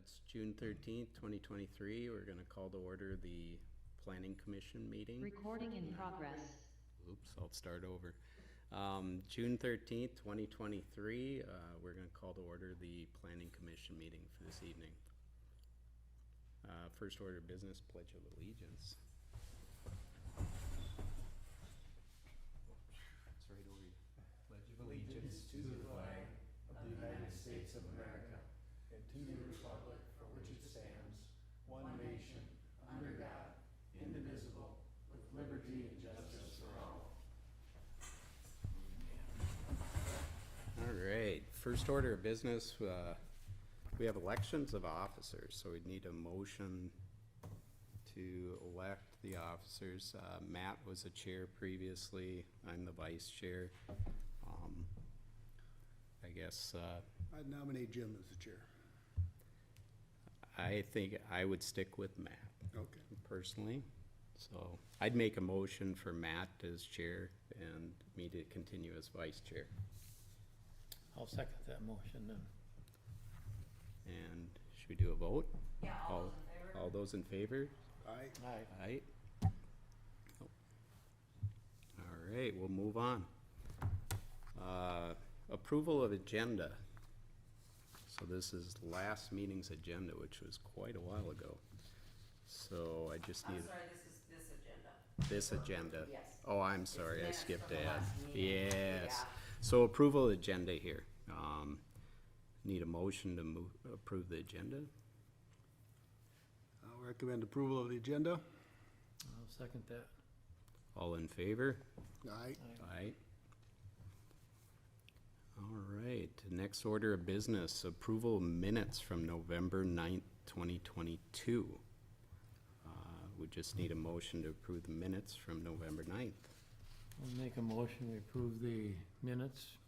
It's June 13th, 2023. We're going to call to order the Planning Commission meeting. Recording in progress. Oops, I'll start over. June 13th, 2023, we're going to call to order the Planning Commission meeting for this evening. First order of business, Pledge of Allegiance. It's right over you. Pledge of Allegiance to the flag of the United States of America and to the republic for which it stands, one nation, under God, indivisible, with liberty and justice for all. All right, first order of business, we have elections of officers, so we'd need a motion to elect the officers. Matt was the chair previously, I'm the vice chair. I guess I'd nominate Jim as the chair. I think I would stick with Matt. Okay. Personally, so I'd make a motion for Matt as chair and me to continue as vice chair. I'll second that motion then. And should we do a vote? Yeah, All those in favor? Aye. Aye. Aye. Oh. All right, we'll move on. Approval of agenda. So this is last meeting's agenda, which was quite a while ago. So I just need. I'm sorry, this is this agenda. This agenda. Yes. Oh, I'm sorry, I minutes skipped from the ahead. last meeting. Yes. Yeah. So approval agenda here. Need a motion to approve the agenda? I'll recommend approval of the agenda. I'll second that. All in favor? Aye. Aye. All right, next order of business, approval of minutes from November 9th, 2022. We just need a motion to approve the minutes from November 9th. I'll make a motion, we approve the minutes.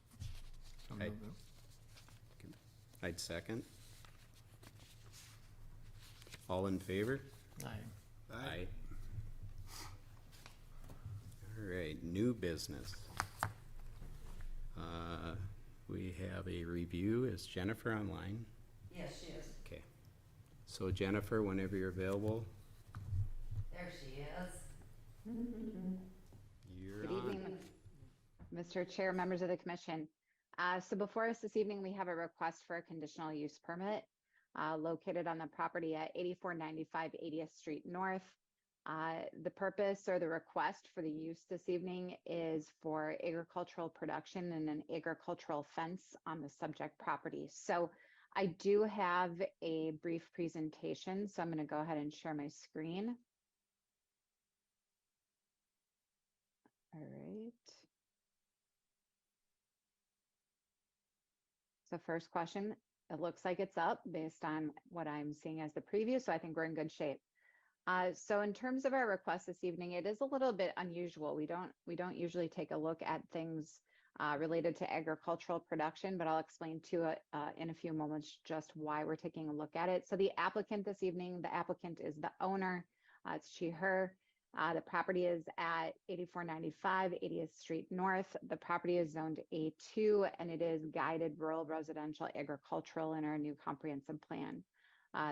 from Aye. November. I'd second. All in favor? Aye. All right, new business. We have a review. Is Jennifer online? Yes, she is. Okay. So Jennifer, whenever you're available, There she is. you're Good on. evening, Mr. Chair, members of the commission. So before us this evening, we have a request for a conditional use permit located on the property at 8495 80th Street North. The purpose or the request for the use this evening is for agricultural production and an agricultural fence on the subject property. So I do have a brief presentation, so I'm going to go ahead and share my screen. All right. So first question, it looks like it's up based on what I'm seeing as the preview, so I think we're in good shape. So in terms of our request this evening, it is a little bit unusual. We don't usually take a look at things related to agricultural production, but I'll explain to it in a few moments just why we're taking a look at it. So the applicant this evening, the applicant is the owner. It's she, her. The property is at 8495 80th Street North. The property is zoned A2 and it is guided rural residential agricultural in our new comprehensive plan.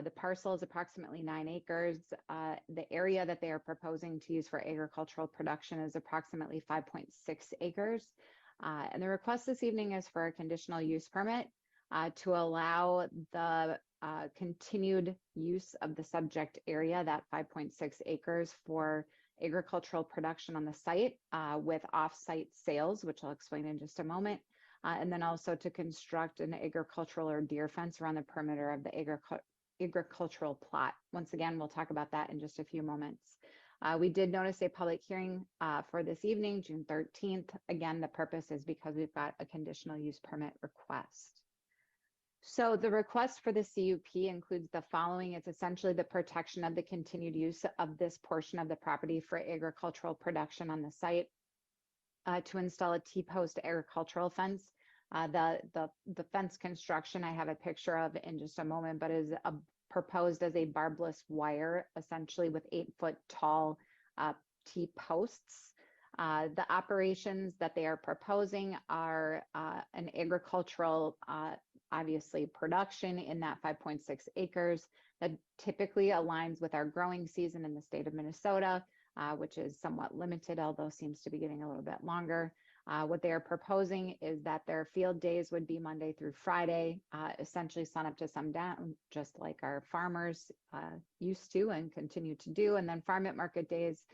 The parcel is approximately 9 acres. The area that they are proposing to use for agricultural production is approximately 5.6 acres. And the request this evening is for a conditional use permit to allow the continued use of the subject area, that 5.6 acres, for agricultural production on the site with off-site sales, which I'll explain in just a moment. And then also to construct an agricultural or deer fence around the perimeter of the agricultural plot. Once again, we'll talk about that in just a few moments. We did notice a public hearing for this evening, June 13th. Again, the purpose is because we've got a conditional use permit request. So the request for the CUP includes the following. It's essentially the protection of the continued use of this portion of the property for agricultural production on the site, to install a T-post agricultural fence. The fence construction I have a picture of in just a moment, but is proposed as a barbless wire, essentially with 8-foot tall T-posts. The operations that they are proposing are an agricultural obviously production in that 5.6 acres that typically aligns with our growing season in the state of Minnesota, which is somewhat limited, although seems to be getting a little bit longer. What they are proposing is that their field days would be Monday through Friday, essentially sun up to sundown, just like our farmers used to and continue to do. And then farm at market days,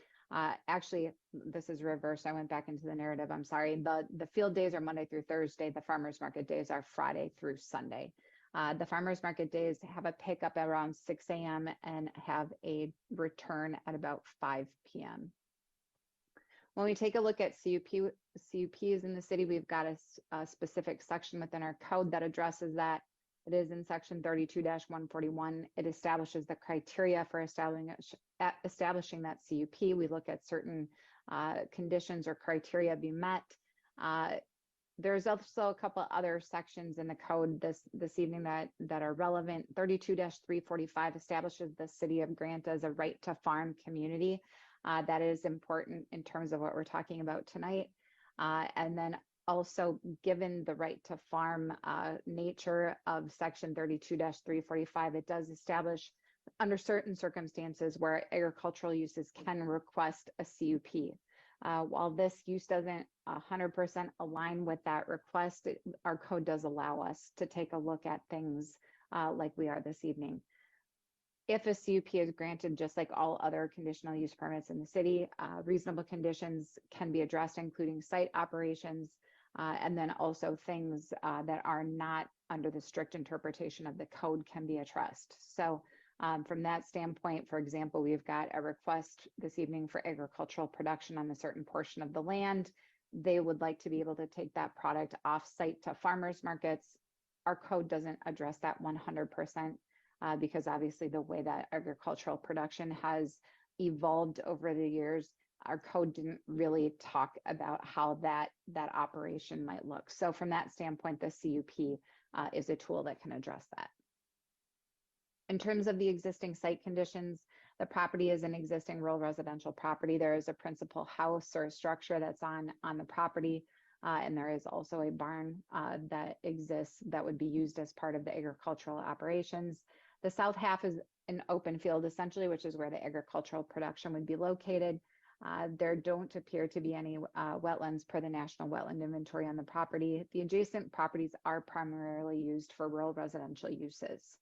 actually, this is reversed. I went back into the narrative. I'm sorry. The field days are Monday through Thursday. The farmers market days are Friday through Sunday. The farmers market days have a pickup at around 6 a.m. and have a return at about 5 p.m. When we take a look at CUPs in the city, we've got a specific section within our code that addresses that. It is in section 32-141. It establishes the criteria for establishing that CUP. We look at certain conditions or criteria be met. There's also a couple other sections in the code this evening that are relevant. 32-345 establishes the city of Grant as a right to farm community. That is important in terms of what we're talking about tonight. And then also, given the right to farm nature of section 32-345, it does establish under certain circumstances where agricultural uses can request a CUP. While this use doesn't 100% align with that request, our code does allow us to take a look at things like we are this evening. If a CUP is granted, just like all other conditional use permits in the city, reasonable conditions can be addressed, including site operations, and then also things that are not under the strict interpretation of the code can be addressed. So from that standpoint, for example, we've got a request this evening for agricultural production on a certain portion of the land. They would like to be able to take that product off site to farmers markets. Our code doesn't address that 100%. Because obviously the way that agricultural production has evolved over the years, our code didn't really talk about how that operation might look. So from that standpoint, the CUP is a tool that can address that. In terms of the existing site conditions, the property is an existing rural residential property. There is a principal house or a structure that's on the property. And there is also a barn that exists that would be used as part of the agricultural operations. The south half is an open field, essentially, which is where the agricultural production would be located. There don't appear to be any wetlands per the National Wetland Inventory on the property. The adjacent properties are primarily used for rural residential uses.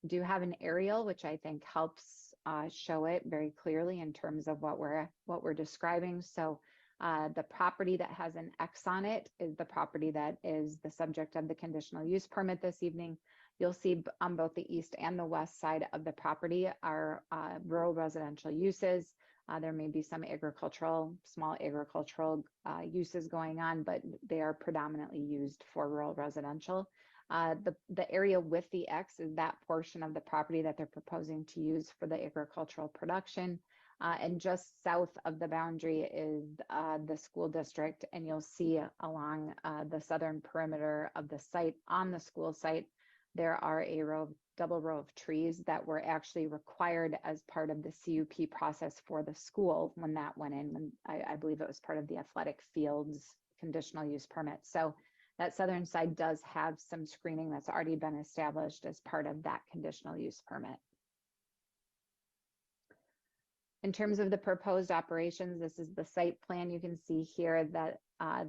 We do have an aerial, which I think helps show it very clearly in terms of what we're describing. So the property that has an X on it is the property that is the subject of the conditional use permit this evening. You'll see on both the east and the west side of the property are rural residential uses. There may be some small agricultural uses going on, but they are predominantly used for rural residential. The area with the X is that portion of the property that they're proposing to use for the agricultural production. And just south of the boundary is the school district, and you'll see along the southern perimeter of the site on the school site, there are a double row of trees that were actually required as part of the CUP process for the school when that went in. When I believe it was part of the athletic fields conditional use permit. So that southern side does have some screening that's already been established as part of that conditional use permit. In terms of the proposed operations, this is the site plan. You can see here that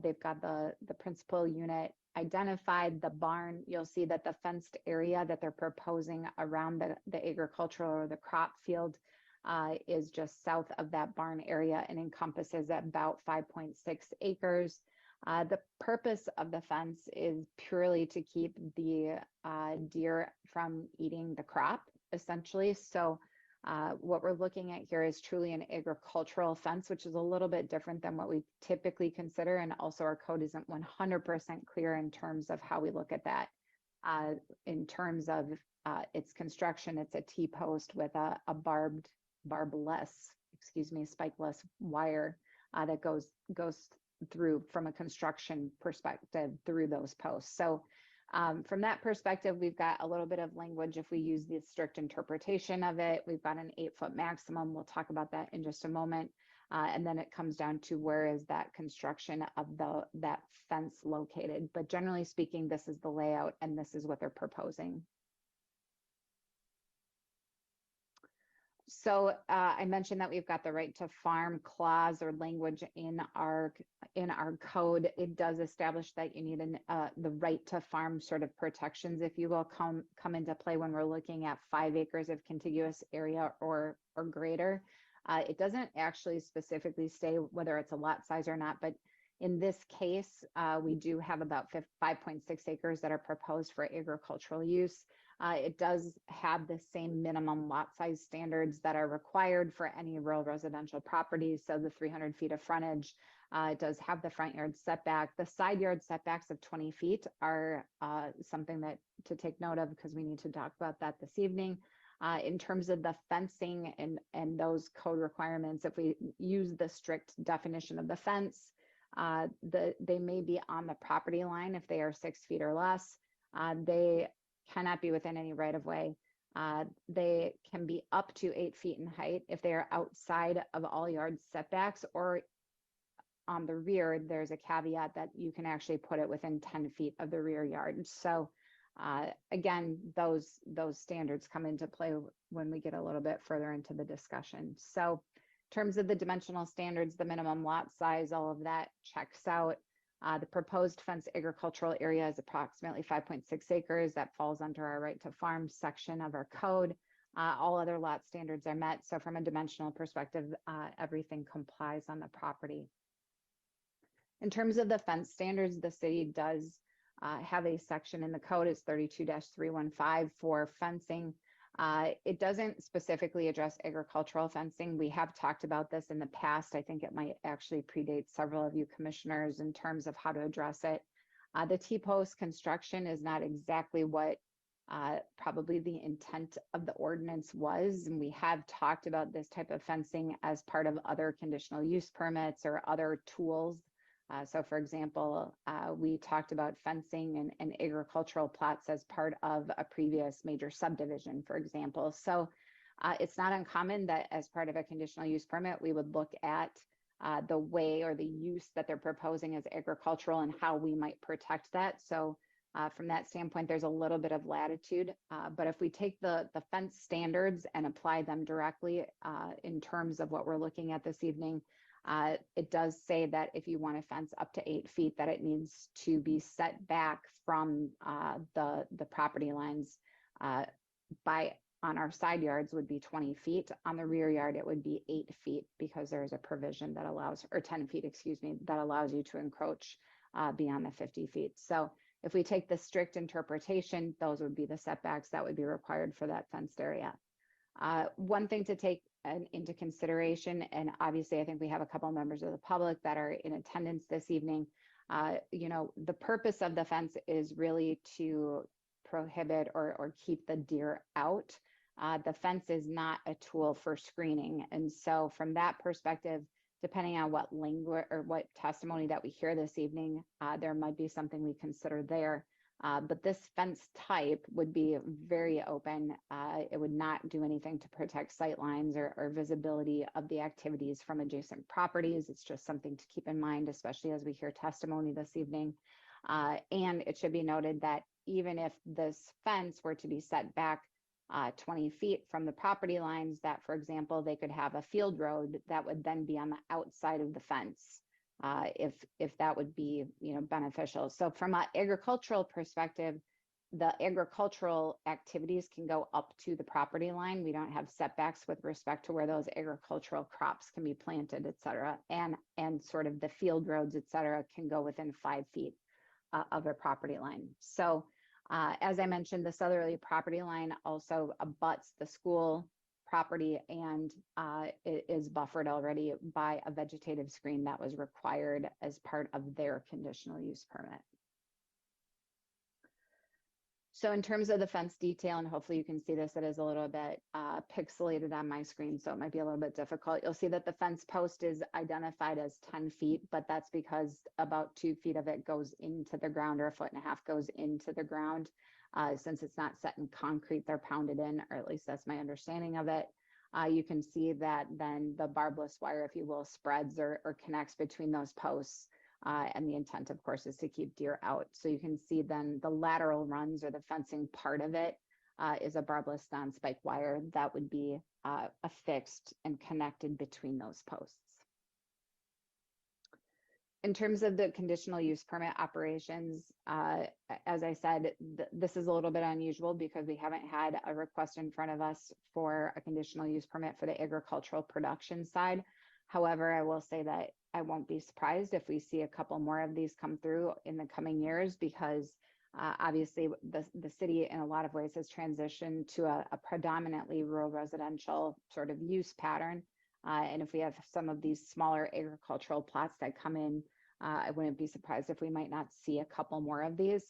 they've got the principal unit identified, the barn. You'll see that the fenced area that they're proposing around the agricultural or the crop field is just south of that barn area and encompasses about 5.6 acres. The purpose of the fence is purely to keep the deer from eating the crop, essentially. So what we're looking at here is truly an agricultural fence, which is a little bit different than what we typically consider. And also our code isn't 100% clear in terms of how we look at that. In terms of its construction, it's a T-post with a spikeless wire that goes through from a construction perspective through those posts. So from that perspective, we've got a little bit of language. If we use the strict interpretation of it, we've got an 8-foot maximum. We'll talk about that in just a moment. And then it comes down to where is that construction of that fence located. But generally speaking, this is the layout and this is what they're proposing. So I mentioned that we've got the right to farm clause or language in our code. It does establish that you need the right to farm sort of protections, if you will, come into play when we're looking at 5 acres of contiguous area or greater. It doesn't actually specifically say whether it's a lot size or not, but in this case, we do have about 5.6 acres that are proposed for agricultural use. It does have the same minimum lot size standards that are required for any rural residential properties. So the 300 feet of frontage, it does have the front yard setback. The side yard setbacks of 20 feet are something that to take note of because we need to talk about that this evening. In terms of the fencing and those code requirements, if we use the strict definition of the fence, they may be on the property line if they are 6 feet or less. They cannot be within any right of way. They can be up to 8 feet in height if they are outside of all yard setbacks, or on the rear, there's a caveat that you can actually put it within 10 feet of the rear yard. So again, those standards come into play when we get a little bit further into the discussion. So in terms of the dimensional standards, the minimum lot size, all of that checks out. The proposed fenced agricultural area is approximately 5.6 acres. That falls under our right to farm section of our code. All other lot standards are met. So from a dimensional perspective, everything complies on the property. In terms of the fence standards, the city does have a section in the code. It's 32-315 for fencing. It doesn't specifically address agricultural fencing. We have talked about this in the past. I think it might actually predate several of you commissioners in terms of how to address it. The T-post construction is not exactly what probably the intent of the ordinance was. And we have talked about this type of fencing as part of other conditional use permits or other tools. So for example, we talked about fencing and agricultural plots as part of a previous major subdivision, for example. So it's not uncommon that as part of a conditional use permit, we would look at the way or the use that they're proposing as agricultural and how we might protect that. So from that standpoint, there's a little bit of latitude. But if we take the fence standards and apply them directly in terms of what we're looking at this evening, it does say that if you want a fence up to 8 feet, that it needs to be set back from the property lines. On our side yards would be 20 feet. On the rear yard, it would be 8 feet because there's a provision that allows, or 10 feet, excuse me, that allows you to encroach beyond the 50 feet. So if we take the strict interpretation, those would be the setbacks that would be required for that fenced area. One thing to take into consideration, and obviously I think we have a couple of members of the public that are in attendance this evening. The purpose of the fence is really to prohibit or keep the deer out. The fence is not a tool for screening. And so from that perspective, depending on what language or what testimony that we hear this evening, there might be something we consider there. But this fence type would be very open. It would not do anything to protect sight lines or visibility of the activities from adjacent properties. It's just something to keep in mind, especially as we hear testimony this evening. And it should be noted that even if this fence were to be set back 20 feet from the property lines, that, for example, they could have a field road that would then be on the outside of the fence. If that would be beneficial. So from an agricultural perspective, the agricultural activities can go up to the property line. We don't have setbacks with respect to where those agricultural crops can be planted, et cetera. And sort of the field roads, et cetera, can go within 5 feet of a property line. So as I mentioned, the southerly property line also abuts the school property, and it is buffered already by a vegetative screen that was required as part of their conditional use permit. So in terms of the fence detail, and hopefully you can see this, it is a little bit pixelated on my screen, so it might be a little bit difficult. You'll see that the fence post is identified as 10 feet, but that's because about 2 feet of it goes into the ground, or 1.5 feet goes into the ground. Since it's not set in concrete, they're pounded in, or at least that's my understanding of it. you can see that then the barbless wire, if you will, spreads or connects between those posts. And the intent, of course, is to keep deer out. So you can see then the lateral runs or the fencing part of it is a barbless non-spike wire that would be affixed and connected between those posts. In terms of the conditional use permit operations, as I said, this is a little bit unusual because we haven't had a request in front of us for a conditional use permit for the agricultural production side. However, I will say that I won't be surprised if we see a couple more of these come through in the coming years, because obviously the city in a lot of ways has transitioned to a predominantly rural residential sort of use pattern. And if we have some of these smaller agricultural plots that come in, I wouldn't be surprised if we might not see a couple more of these.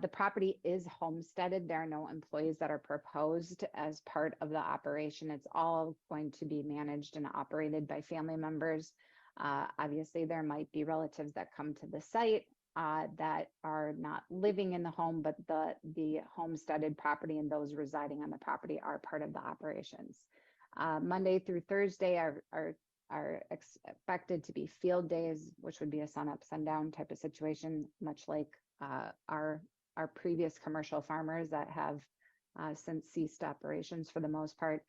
The property is homesteaded. There are no employees that are proposed as part of the operation. It's all going to be managed and operated by family members. Obviously, there might be relatives that come to the site that are not living in the home, but the homesteaded property and those residing on the property are part of the operations. Monday through Thursday are expected to be field days, which would be a sun up, sundown type of situation, much like our previous commercial farmers that have since ceased operations for the most part.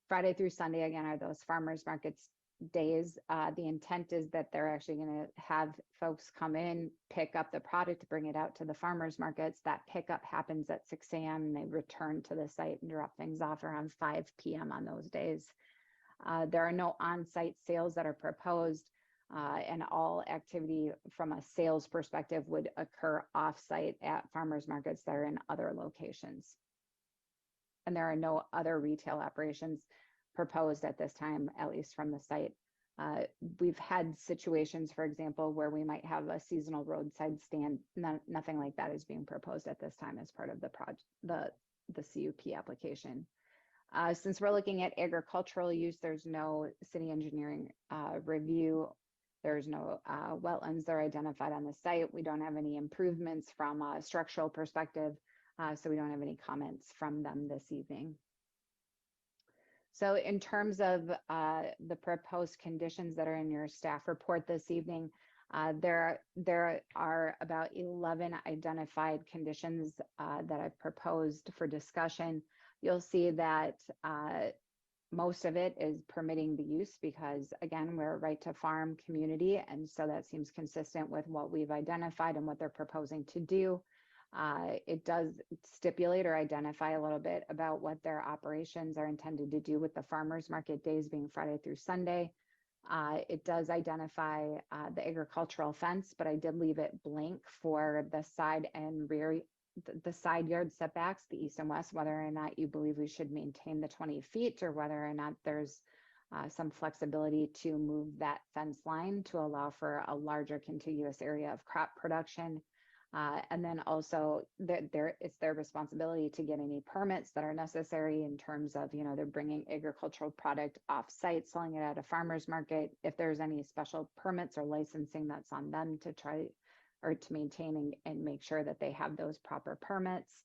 Friday through Sunday, again, are those farmers markets days. The intent is that they're actually going to have folks come in, pick up the product, bring it out to the farmers markets. That pickup happens at 6 a.m. and they return to the site and drop things off around 5 p.m. on those days. There are no on-site sales that are proposed, and all activity from a sales perspective would occur off-site at farmers markets that are in other locations. And there are no other retail operations proposed at this time, at least from the site. We've had situations, for example, where we might have a seasonal roadside stand. Nothing like that is being proposed at this time as part of the CUP application. Since we're looking at agricultural use, there's no city engineering review. There's no wetlands that are identified on the site. We don't have any improvements from a structural perspective, so we don't have any comments from them this evening. So in terms of the proposed conditions that are in your staff report this evening, there are about 11 identified conditions that I've proposed for discussion. You'll see that most of it is permitting the use because, again, we're a right to farm community, and so that seems consistent with what we've identified and what they're proposing to do. It does stipulate or identify a little bit about what their operations are intended to do with the farmers market days being Friday through Sunday. It does identify the agricultural fence, but I did leave it blank for the side and rear, the side yard setbacks, the east and west, whether or not you believe we should maintain the 20 feet or whether or not there's some flexibility to move that fence line to allow for a larger contiguous area of crop production. And then also it's their responsibility to get any permits that are necessary in terms of, they're bringing agricultural product off site, selling it at a farmer's market. If there's any special permits or licensing, that's on them to try or to maintain and make sure that they have those proper permits.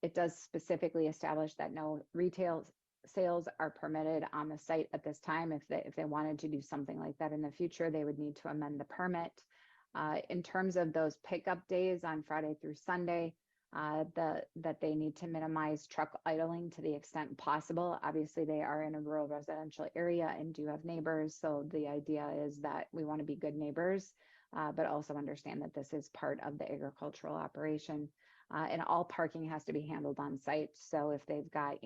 It does specifically establish that no retail sales are permitted on the site at this time. If they wanted to do something like that in the future, they would need to amend the permit. In terms of those pickup days on Friday through Sunday, that they need to minimize truck idling to the extent possible. Obviously, they are in a rural residential area and do have neighbors. So the idea is that we want to be good neighbors, but also understand that this is part of the agricultural operation. And all parking has to be handled on site. So if they've got,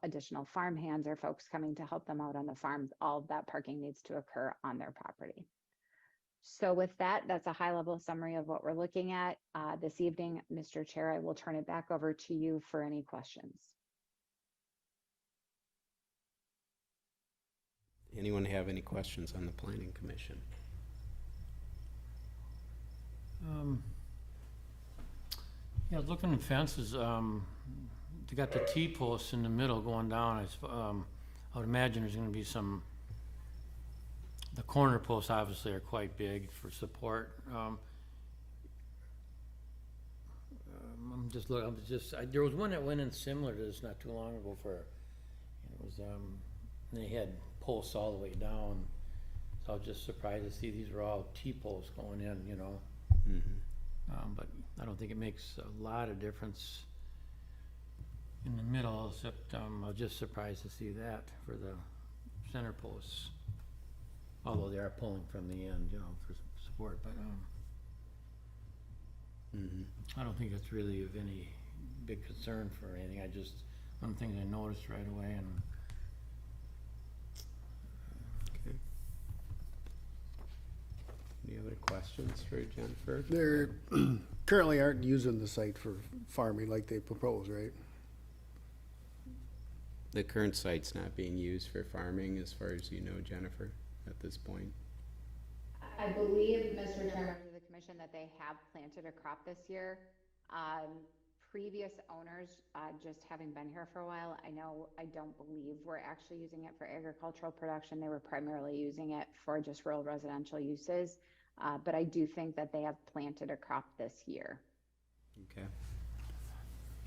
additional farm hands or folks coming to help them out on the farms, all of that parking needs to occur on their property. So with that, that's a high-level summary of what we're looking at this evening. Mr. Chair, I will turn it back over to you for any questions. Anyone have any questions on the Planning Commission? Yeah, looking at fences, they got the T-posts in the middle going down. I would imagine there's going to be the corner posts obviously are quite big for support. There was one that went in similar to this not too long ago it was and they had posts all the way down. So I was just surprised to see these were all T-posts going in, you know. But I don't think it makes a lot of difference in the middle, except, I was just surprised to see that for the center posts. Although they are pulling from the end, you know, for support, but, I don't think it's really of any big concern for anything. I just, one of the things I noticed right away, and Okay. Any other questions for Jennifer? They're currently aren't using the site for farming like they propose, right? The current site's not being used for farming, as far as you know, Jennifer, at this point? I believe, Mr. Chair, members of the commission, that they have planted a crop this year. Previous owners, just having been here for a while, I don't believe we're actually using it for agricultural production. They were primarily using it for just rural residential uses. But I do think that they have planted a crop this year. Okay.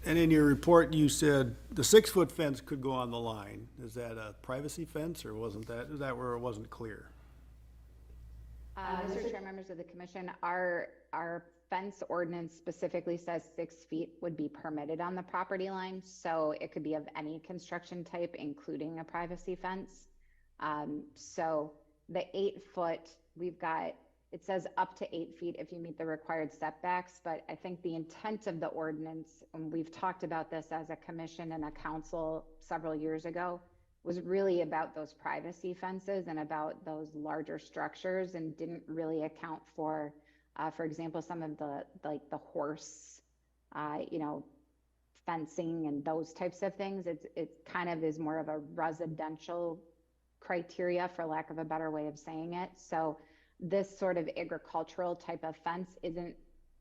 And in your report, you said the 6-foot fence could go on the line. Is that a privacy fence, or wasn't that, is that where it wasn't clear? Mr. Chair, members of the commission, our fence ordinance specifically says 6 feet would be permitted on the property line. So it could be of any construction type, including a privacy fence. So the 8-foot, it says up to 8 feet if you meet the required setbacks, but I think the intent of the ordinance, and we've talked about this as a commission and a council several years ago, was really about those privacy fences and about those larger structures, and didn't really account for example, some of the horse, fencing and those types of things. It kind of is more of a residential criteria, for lack of a better way of saying it. So this sort of agricultural type of fence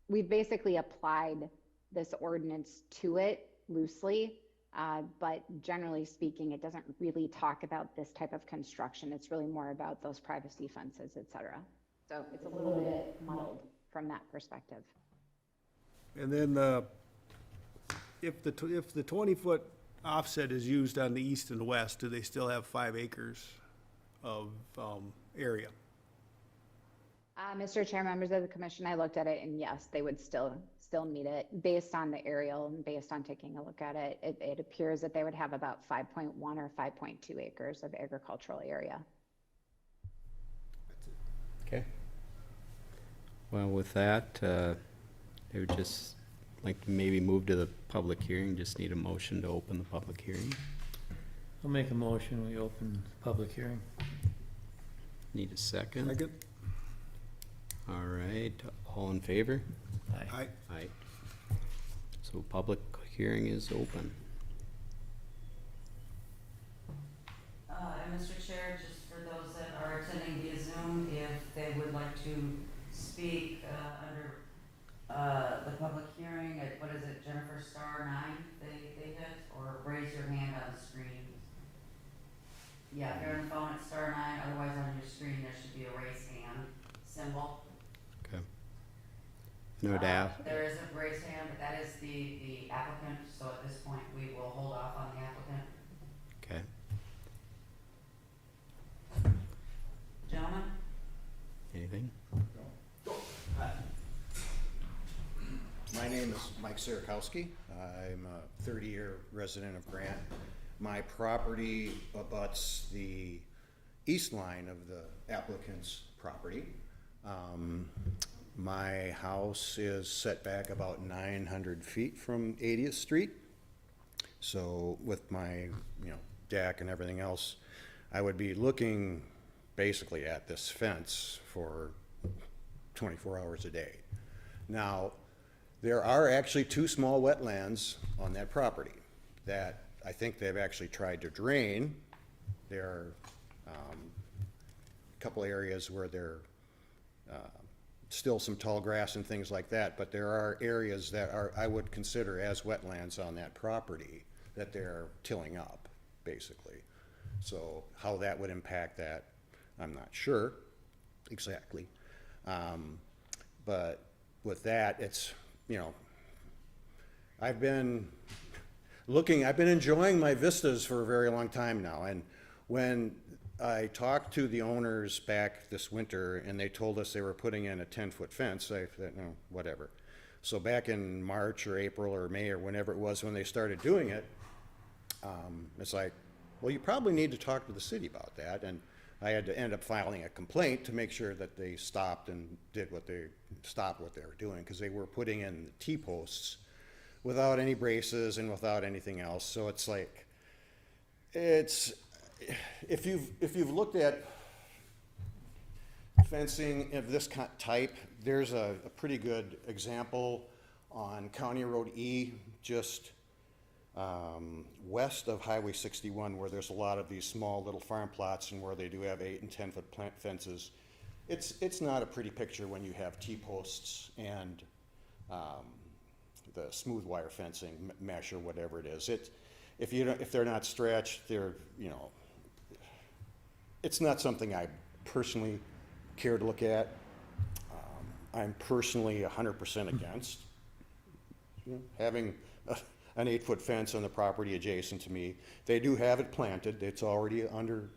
we've basically applied this ordinance to it loosely, but generally speaking, it doesn't really talk about this type of construction. It's really more about those privacy fences, et cetera. So it's a little bit muddled from that perspective. And then, if the 20-foot offset is used on the east and west, do they still have 5 acres of area? Mr. Chair, members of the commission, I looked at it, and yes, they would still meet it based on the aerial and based on taking a look at it. It appears that they would have about 5.1 or 5.2 acres of agricultural area. Okay. Well, with that, I would just like to maybe move to the public hearing. Just need a motion to open the public hearing. I'll make a motion, we open the public hearing. Need a second? Second? All right, all in favor? Aye. Aye. So public hearing is open. And Mr. Chair, just for those that are attending via Zoom, if they would like to speak under the public hearing at, what is it, Jennifer, *9 they hit, or raise your hand on the screen. Yeah, if you're on the phone, it's *9, otherwise on your screen there should be a raise hand symbol. Okay. No doubt. There is a raised hand, but that is the applicant, so at this point we will hold off on the applicant. Okay. Gentlemen? Anything? My name is Mike Sierakowski. I'm a 30-year resident of Grant. My property abuts the east line of the applicant's property. My house is set back about 900 feet from 80th Street. So with my, deck and everything else, I would be looking basically at this fence for 24 hours a day. Now, there are actually 2 small wetlands on that property that I think they've actually tried to drain. There are a couple areas where there still some tall grass and things like that, but there are areas that I would consider as wetlands on that property that they're tilling up, basically. So how that would impact that, I'm not sure exactly. But with that, it's, I've been enjoying my vistas for a very long time now, and When I talked to the owners back this winter and they told us they were putting in a 10-foot fence, I said, no, whatever. So back in March or April or May or whenever it was when they started doing it, it's like, well, you probably need to talk to the city about that. And I had to end up filing a complaint to make sure that they stopped and stopped what they were doing, because they were putting in the T-posts without any braces and without anything else. So it's like, if you've looked at fencing of this type, there's a pretty good example on County Road E, just west of Highway 61, where there's a lot of these small little farm plots and where they do have 8 and 10-foot plant fences. It's not a pretty picture when you have T-posts and the smooth wire fencing, mesh or whatever it is. If they're not stretched, they're, it's not something I personally care to look at. I'm personally 100% against having an 8-foot fence on the property adjacent to me. They do have it planted. It's already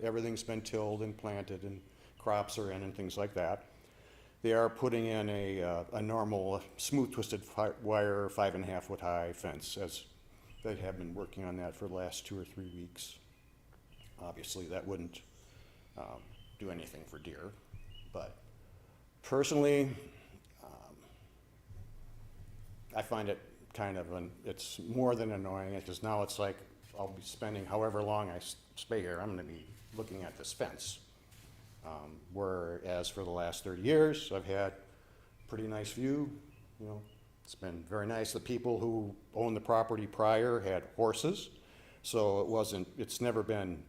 everything's been tilled and planted and crops are in and things like that. They are putting in a normal smooth twisted wire 5.5-foot high fence, as they have been working on that for the last 2 or 3 weeks. Obviously that wouldn't do anything for deer, but personally, I find it kind of it's more than annoying. It's just now it's like I'll be spending however long I stay here, I'm gonna be looking at this fence. Whereas for the last 30 years, I've had pretty nice view, it's been very nice. The people who owned the property prior had horses, so it's never been,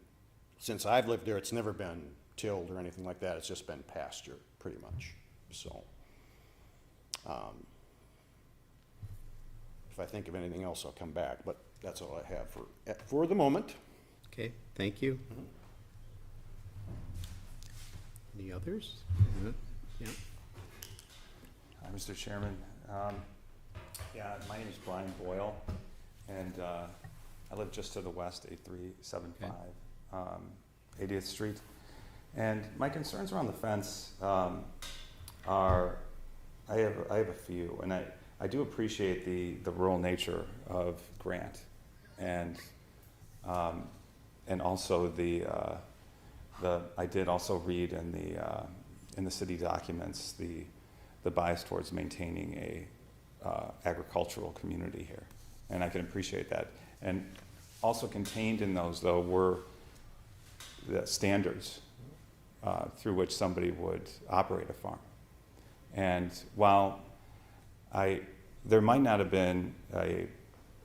since I've lived there, it's never been tilled or anything like that. It's just been pasture, pretty much. So, if I think of anything else, I'll come back, but that's all I have for the moment. Okay, thank you. Any others? Yeah. Hi, Mr. Chairman. Yeah, my name is Brian Boyle, and I live just to the west, 8375 80th Street. And my concerns around the fence are, I have a few, and I do appreciate the rural nature of Grant, and also I did also read in the city documents the bias towards maintaining a agricultural community here, and I can appreciate that. And also contained in those, though, were the standards through which somebody would operate a farm. And while there might not have been a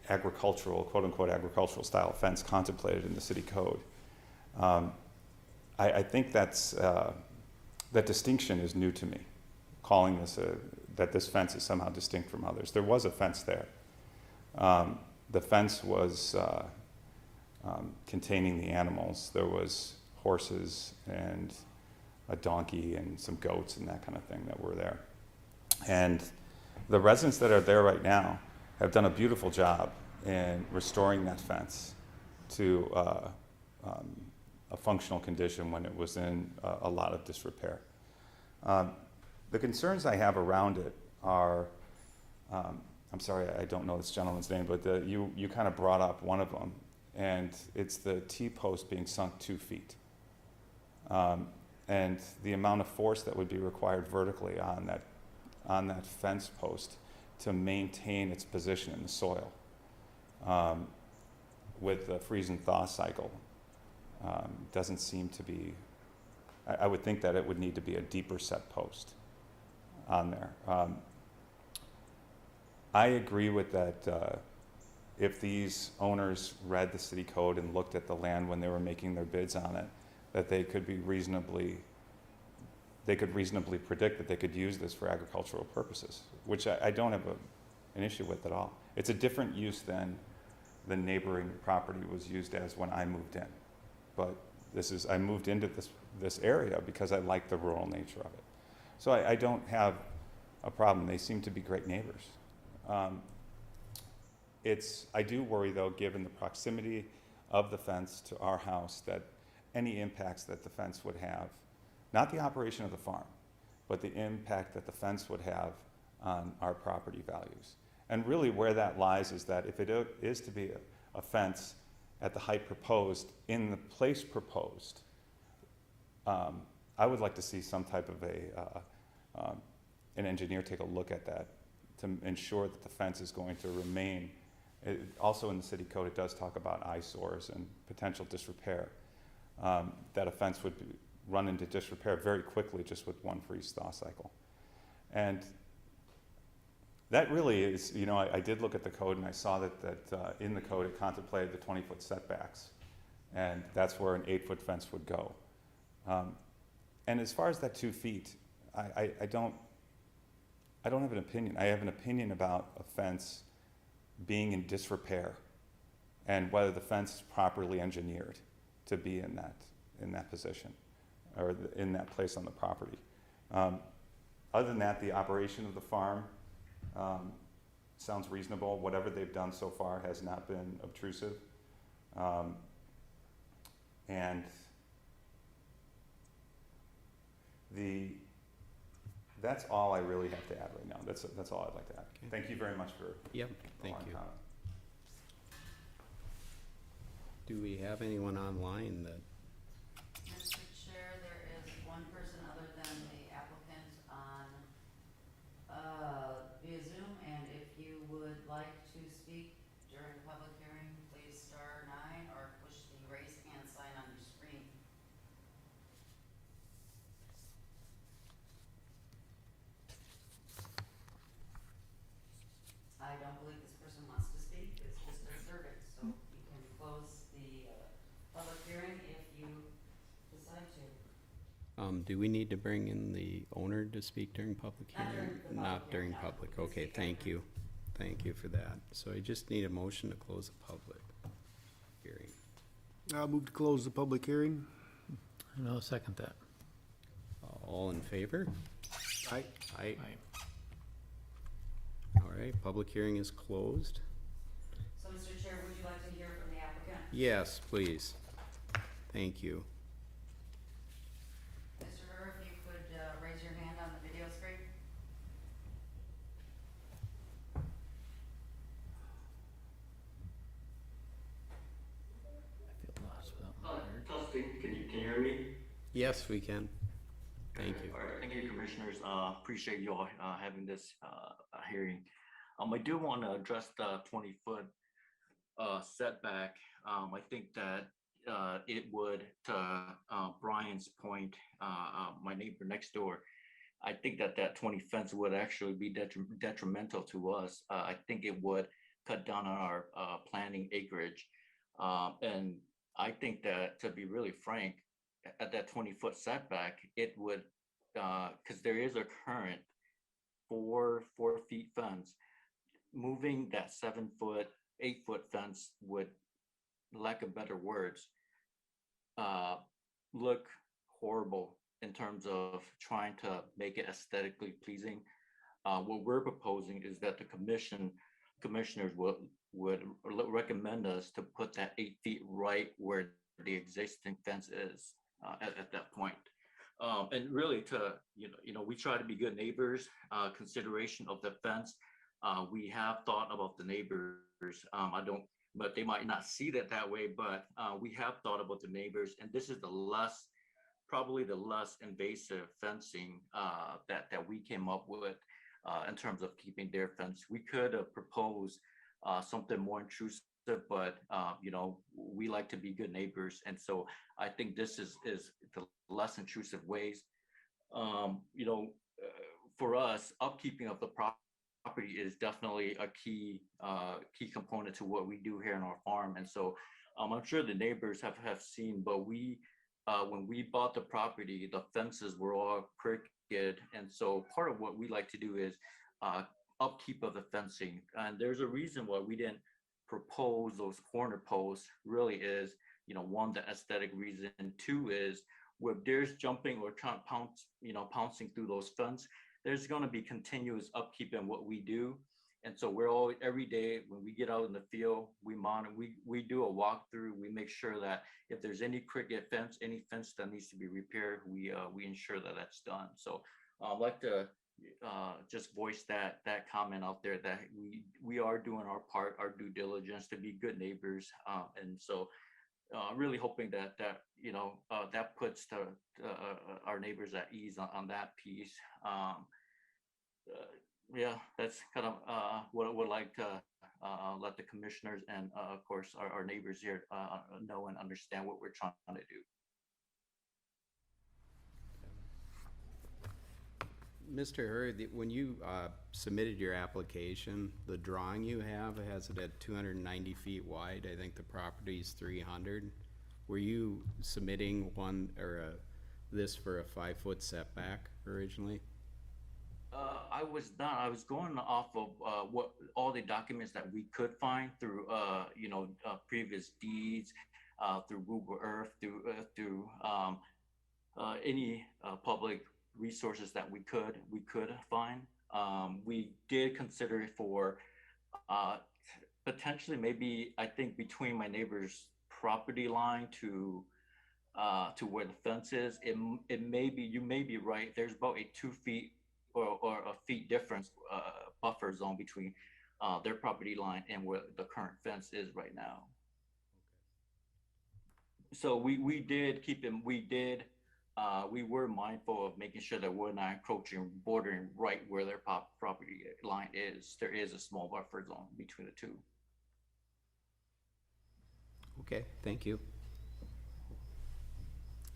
agricultural, quote-unquote agricultural style fence contemplated in the city code, I think that distinction is new to me, calling this that this fence is somehow distinct from others. There was a fence there. The fence was containing the animals. There was horses and a donkey and some goats and that kind of thing that were there. And the residents that are there right now have done a beautiful job in restoring that fence to a functional condition when it was in a lot of disrepair. The concerns I have around it are, I'm sorry, I don't know this gentleman's name, but you kind of brought up one of them, and it's the T-post being sunk 2 feet. And the amount of force that would be required vertically on that fence post to maintain its position in the soil with the freeze and thaw cycle doesn't seem to be, I would think that it would need to be a deeper set post on there. I agree with that. If these owners read the city code and looked at the land when they were making their bids on it, that they could reasonably predict that they could use this for agricultural purposes, which I don't have an issue with at all. It's a different use than the neighboring property was used as when I moved in. But I moved into this area because I like the rural nature of it. So I don't have a problem. They seem to be great neighbors. I do worry, though, given the proximity of the fence to our house, any impacts that the fence would have, not the operation of the farm, but the impact that the fence would have on our property values. And really where that lies is that if it is to be a fence at the height proposed in the place proposed, I would like to see some type of an engineer take a look at that to ensure that the fence is going to remain. Also in the city code, it does talk about eyesores and potential disrepair, that a fence would run into disrepair very quickly just with one freeze-thaw cycle. And that really is, you know, I did look at the code and I saw that in the code it contemplated the 20-foot setbacks, and that's where an 8-foot fence would go. And as far as that 2 feet, I don't have an opinion. I have an opinion about a fence being in disrepair and whether the fence is properly engineered to be in that position or in that place on the property. Other than that, the operation of the farm sounds reasonable. Whatever they've done so far has not been obtrusive. And that's all I really have to add right now. That's all I'd like to add. Okay. Thank you very much for Yep, the thank long you. comment. Do we have anyone online that, Mr. Chair, there is one person other than the applicant on via Zoom, and if you would like to speak during the public hearing, please star 9 or push the raise hand sign on your screen. I don't believe this person wants to speak, it's just a survey, so you can close the public hearing if you decide to. do we need to bring in the owner to speak during public Not hearing? during the public Not during hearing, no. public, We can okay, speak thank after. you. Thank you for that. So I just need a motion to close the public hearing. I'll move to close the public hearing. And I'll second that. All in favor? Aye. Aye. Aye. All right, public hearing is closed. So, Mr. Chair, would you like to hear from the applicant? Yes, please. Thank you. Mr. Herr, if you could raise your hand on the video screen. I feel lost without my word. Testing, can you hear me? Yes, we can. Thank you. All right, thank you, commissioners. Appreciate you all having this hearing. I do want to address the 20-foot setback. I think that it would, to Brian's point, my neighbor next door, I think that 20 fence would actually be detrimental to us. I think it would cut down on our planting acreage. And I think that, to be really frank, at that 20-foot setback, it would, because there is a current 4 feet fence, moving that 7-foot, 8-foot fence would, lack of better words, look horrible in terms of trying to make it aesthetically pleasing. What we're proposing is that the commissioners would recommend us to put that 8 feet right where the existing fence is at that point. And really to, we try to be good neighbors, consideration of the fence. We have thought about the neighbors. But they might not see that way, but we have thought about the neighbors, and this is probably the less invasive fencing that we came up with in terms of keeping their fence. We could have proposed something more intrusive, but we like to be good neighbors, and so I think this is the less intrusive ways. For us, upkeeping of the property is definitely a key component to what we do here on our farm, and so I'm sure the neighbors have seen, but when we bought the property, the fences were all crooked, and so part of what we like to do is upkeep of the fencing, and there's a reason why we didn't propose those corner posts. Really is, one, the aesthetic reason, and 2 is where there's jumping or pouncing through those fences, there's going to be continuous upkeep in what we do. And so we're all, every day when we get out in the field, we monitor, we do a walkthrough. We make sure that if there's any cricket fence, any fence that needs to be repaired, we ensure that that's done. So I'd like to just voice that comment out there, that we are doing our part, our due diligence to be good neighbors. And so really hoping that that puts our neighbors at ease on that piece. Yeah, that's kind of what I would like to let the commissioners and of course our neighbors here know and understand what we're trying to do. Mr. Hurd, when you submitted your application, the drawing you have has it at 290 feet wide. I think the property's 300. Were you submitting one or this for a 5-foot setback originally? I was not. I was going off of what all the documents that we could find through previous deeds, through Google Earth, through any public resources that we could find. We did consider it for potentially maybe, I think, between my neighbor's property line to where the fence is. It may be, you may be right. There's about a 2 feet or a feet difference buffer zone between their property line and where the current fence is right now. So we did keep them. We were mindful of making sure that we're not encroaching, bordering right where their property line is. There is a small buffer zone between the two. Okay, thank you.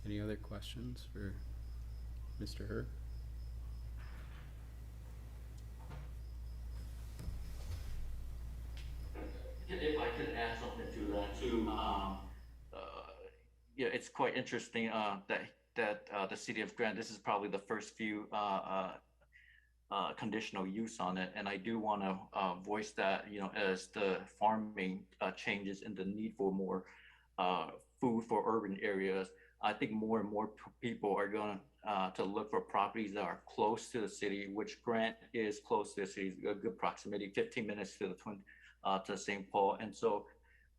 Any other questions for Mr. Hurd? If I could add something to that too, yeah, it's quite interesting that the city of Grant, this is probably the first few conditional use on it, and I do want to voice that, as the farming changes and the need for more food for urban areas, I think more and more people are going to look for properties that are close to the city, which Grant is close to the city, a good proximity, 15 minutes to the to St. Paul. And so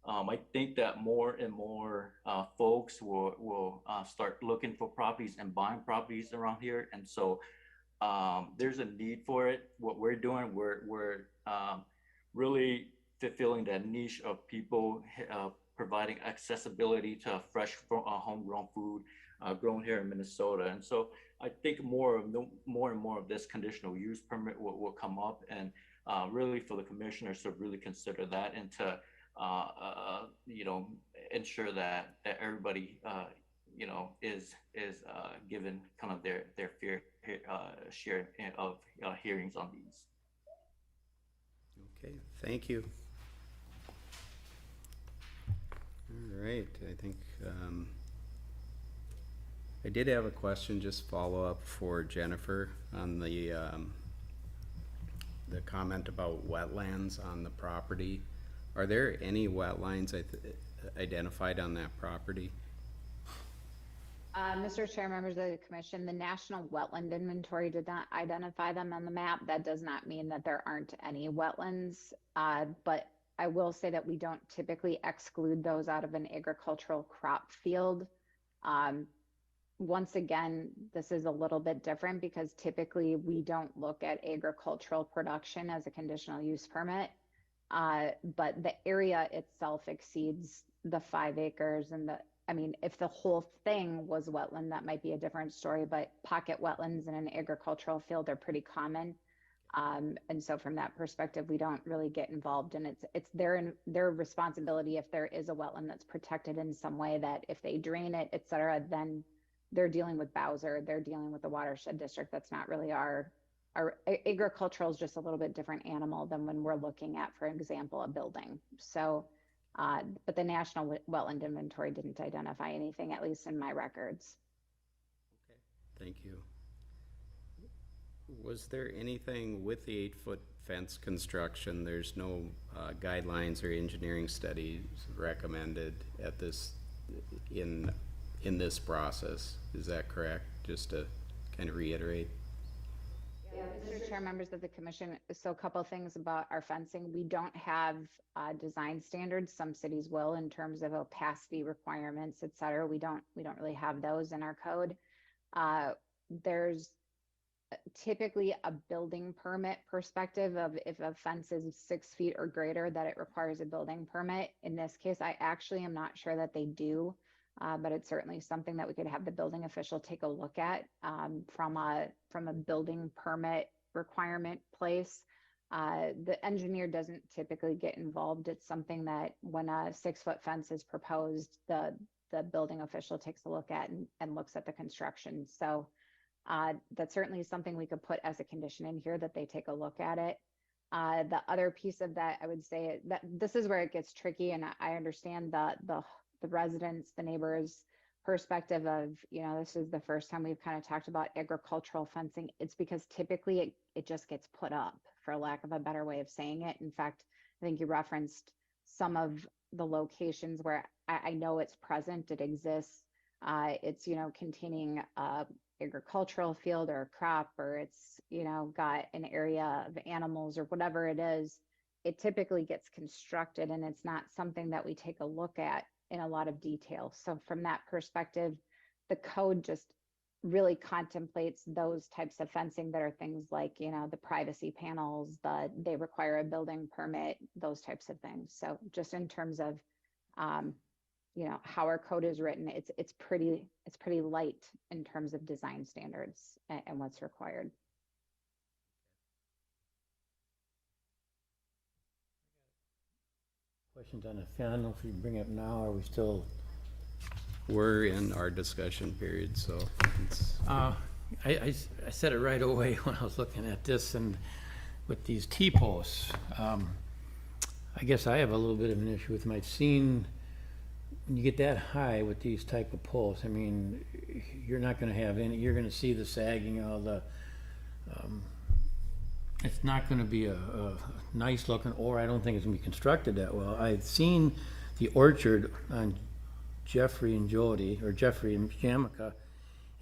I think that more and more folks will start looking for properties and buying properties around here. And so there's a need for it. What we're doing, we're really fulfilling that niche of people, providing accessibility to fresh homegrown food grown here in Minnesota. And so I think more and more of this conditional use permit will come up, and really for the commissioners to really consider that, and to ensure that everybody is given kind of their fair share of hearings on these. Okay, thank you. All right, I think I did have a question, just follow up for Jennifer on the comment about wetlands on the property. Are there any wetlands identified on that property? Mr. Chair, members of the commission, the National Wetland Inventory did not identify them on the map. That does not mean that there aren't any wetlands, but I will say that we don't typically exclude those out of an agricultural crop field. Once again, this is a little bit different because typically we don't look at agricultural production as a conditional use permit, but the area itself exceeds the 5 acres. And if the whole thing was wetland, that might be a different story, but pocket wetlands in an agricultural field are pretty common. And so from that perspective, we don't really get involved, and it's their responsibility if there is a wetland that's protected in some way, that if they drain it, et cetera, then they're dealing with Bowser, they're dealing with the watershed district. That's not really our agricultural is just a little bit different animal than when we're looking at, for example, a building. So, but the National Wetland Inventory didn't identify anything, at least in my records. Okay, thank you. Was there anything with the 8-foot fence construction? There's no guidelines or engineering studies recommended at this in this process. Is that correct? Just to kind of reiterate. Yeah, Mr. Chair, members of the commission, so a couple of things about our fencing. We don't have design standards. Some cities will in terms of opacity requirements, et cetera. We don't really have those in our code. There's typically a building permit perspective of if a fence is 6 feet or greater, that it requires a building permit. In this case, I actually am not sure that they do, but it's certainly something that we could have the building official take a look at from a building permit requirement place. The engineer doesn't typically get involved. It's something that when a 6-foot fence is proposed, the building official takes a look at and looks at the construction. So that's certainly something we could put as a condition in here, that they take a look at it. The other piece of that, I would say that this is where it gets tricky, and I understand the residents, the neighbors' perspective of, this is the first time we've kind of talked about agricultural fencing. It's because typically it just gets put up, for lack of a better way of saying it. In fact, I think you referenced some of the locations where I know it's present, it exists. It's, containing agricultural field or a crop, or it's, got an area of animals or whatever it is. It typically gets constructed, and it's not something that we take a look at in a lot of detail. So from that perspective, the code just really contemplates those types of fencing that are things like, the privacy panels, they require a building permit, those types of things. So just in terms of how our code is written, it's pretty light in terms of design standards and what's required. Questions on the fan? I don't know if you bring it up now, or we still? We're in our discussion period, so it's, I said it right away when I was looking at this, and with these T-posts, I guess I have a little bit of an issue with them. I've seen when you get that high with these type of posts, I mean, you're not going to have any, you're going to see the sagging of the, it's not going to be a nice looking, or I don't think it's going to be constructed that well. I've seen the orchard on Jeffrey and Jody, or Jeffrey and Jamaica,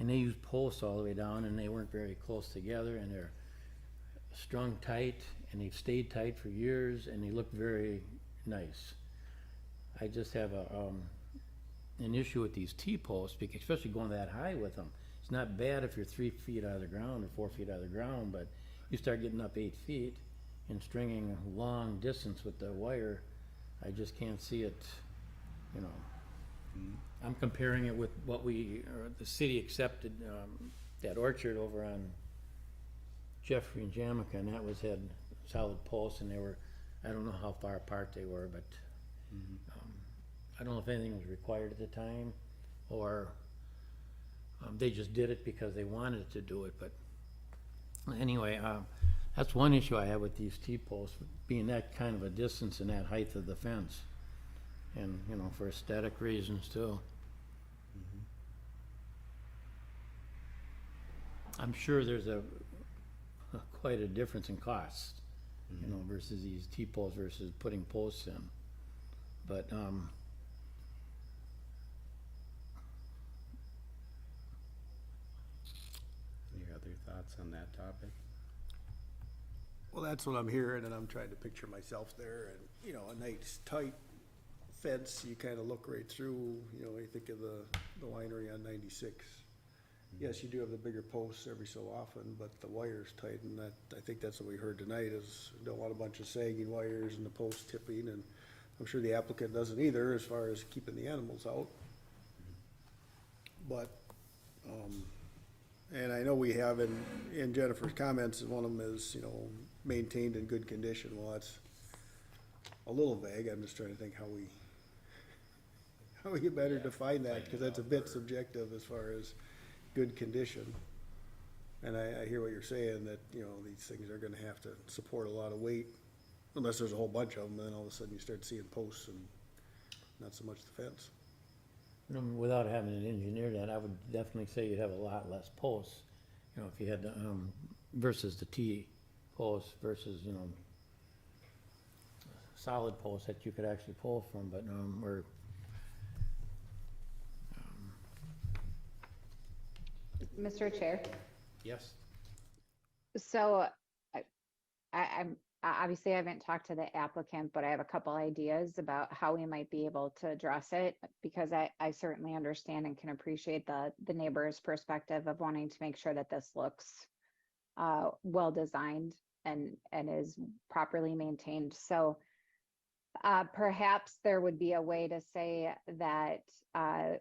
and they used posts all the way down, and they weren't very close together, and they're strung tight, and they've stayed tight for years, and they look very nice. I just have an issue with these T-posts, because especially going that high with them. It's not bad if you're 3 feet out of the ground or 4 feet out of the ground, but you start getting up 8 feet and stringing a long distance with the wire, I just can't see it, I'm comparing it with what the city accepted, that orchard over on Jeffrey and Jamaica, and that had solid posts, and they were, I don't know how far apart they were, but I don't know if anything was required at the time, or they just did it because they wanted to do it. But anyway, that's one issue I have with these T-posts, being that kind of a distance and that height of the fence, and for aesthetic reasons too. I'm sure there's quite a difference in cost, versus these T-posts versus putting posts in. But any other thoughts on that topic? Well, that's what I'm hearing, and I'm trying to picture myself there, and, a nice tight fence, you kind of look right through, you think of the winery on 96. Yes, you do have the bigger posts every so often, but the wire's tight, and I think that's what we heard tonight, is don't want a bunch of sagging wires and the posts tipping, and I'm sure the applicant doesn't either, as far as keeping the animals out. But, and I know we have in Jennifer's comments, one of them is, maintained in good condition. Well, that's a little vague. I'm just trying to think how we better define that, because that's a bit subjective as far as good condition. And I hear what you're saying, that, these things are gonna have to support a lot of weight, unless there's a whole bunch of them, and then all of a sudden you start seeing posts and not so much the fence. Without having an engineer that, I would definitely say you'd have a lot less posts, if you had versus the T-posts versus, solid posts that you could actually pull from, but Mr. Chair. Yes. So obviously I haven't talked to the applicant, but I have a couple ideas about how we might be able to address it, because I certainly understand and can appreciate the neighbor's perspective of wanting to make sure that this looks well designed and is properly maintained. So perhaps there would be a way to say that a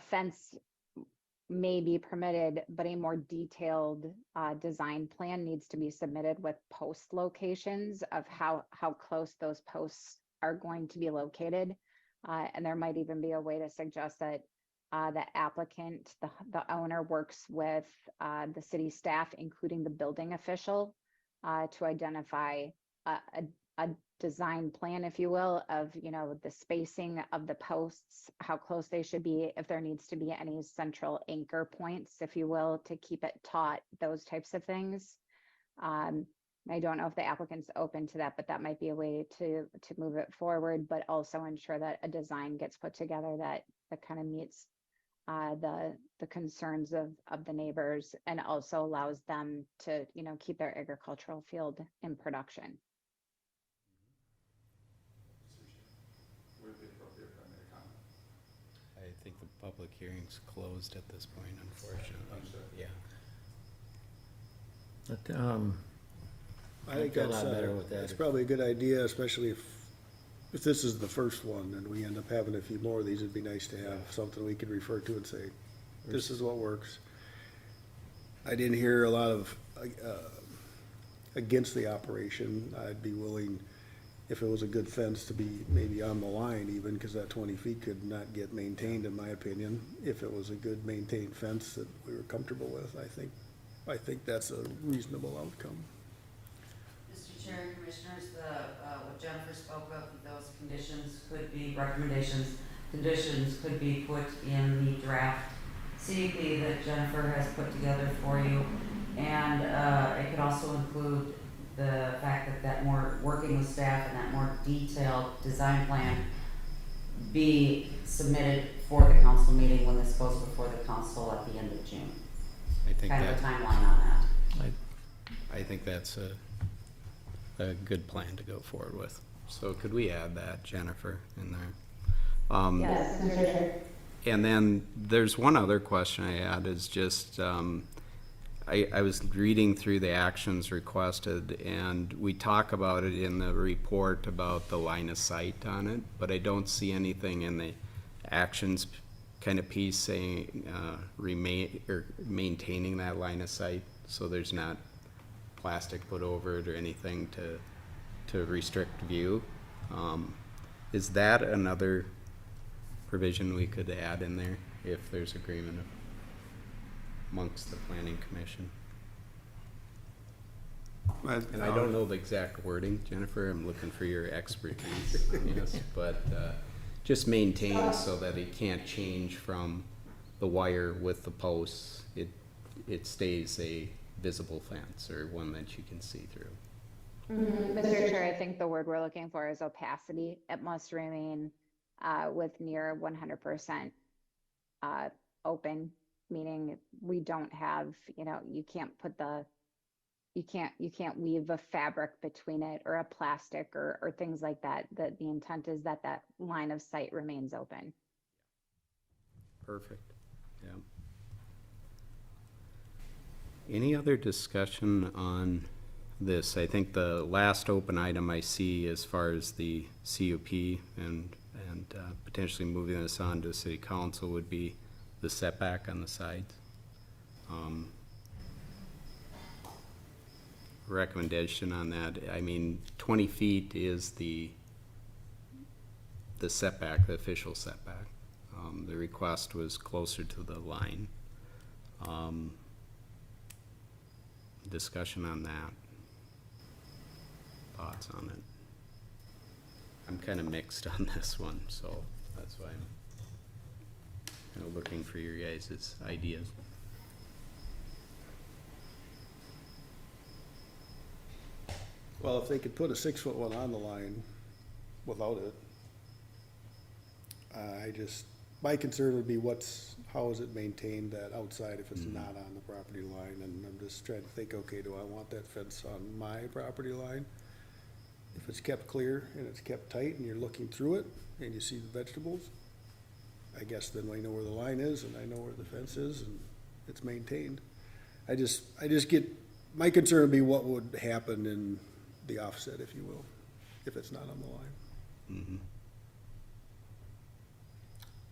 fence may be permitted, but a more detailed design plan needs to be submitted with post locations of how close those posts are going to be located. And there might even be a way to suggest that the applicant, the owner, works with the city staff, including the building official, to identify a design plan, if you will, of, you know, the spacing of the posts, how close they should be, if there needs to be any central anchor points, if you will, to keep it taut, those types of things. I don't know if the applicant's open to that, but that might be a way to move it forward, but also ensure that a design gets put together that kind of meets the concerns of the neighbors, and also allows them to, you know, keep their agricultural field in production. I think the public hearing's closed at this point, unfortunately. Yeah. But, I think feel a that's, lot better with that. that's probably a good idea, especially if this is the first one and we end up having a few more of these. It'd be nice to have something we could refer to and say, this is what works. I didn't hear a lot of against the operation. I'd be willing, if it was a good fence, to be maybe on the line even, because that 20 feet could not get maintained, in my opinion. If it was a good maintained fence that we were comfortable with, I think that's a reasonable outcome. Mr. Chair and Commissioners, what Jennifer spoke of, those conditions could be recommendations. Conditions could be put in the draft CEP that Jennifer has put together for you. And it could also include the fact that more working with staff and that more detailed design plan be submitted for the council meeting when this goes before the council at the end of June. I think Kind of a that, timeline on that. I think that's a good plan to go forward with. So could we add that, Jennifer, in there? Yes, Mr. Chair. And then there's one other question I had, is just, I was reading through the actions requested, and we talk about it in the report about the line of sight on it, but I don't see anything in the actions kind of piece saying maintaining that line of sight, so there's not plastic put over it or anything to restrict view. Is that another provision we could add in there if there's agreement amongst the planning commission? And I don't know the exact wording, Jennifer, I'm looking for your expertise on this, but just maintain so that it can't change from the wire with the posts. It stays a visible fence, or one that you can see through. Mr. Chair, I think the word we're looking for is opacity. It must remain with near 100% open, meaning we don't have, you know, you can't weave a fabric between it, or a plastic, or things like that. The intent is that that line of sight remains open. Perfect, yeah. Any other discussion on this? I think the last open item I see as far as the CUP and potentially moving this on to city council would be the setback on the sides. Recommendation on that, I mean, 20 feet is the setback, the official setback. The request was closer to the line. Discussion on that. Thoughts on it? I'm kind of mixed on this one, so that's why I'm kind of looking for your guys' ideas. Well, if they could put a 6-foot one on the line without it, my concern would be how is it maintained that outside if it's not on the property line? And I'm just trying to think, okay, do I want that fence on my property line? If it's kept clear and it's kept tight and you're looking through it and you see the vegetables, I guess then I know where the line is and I know where the fence is and it's maintained. I just get, my concern would be what would happen in the offset, if you will, if it's not on the line.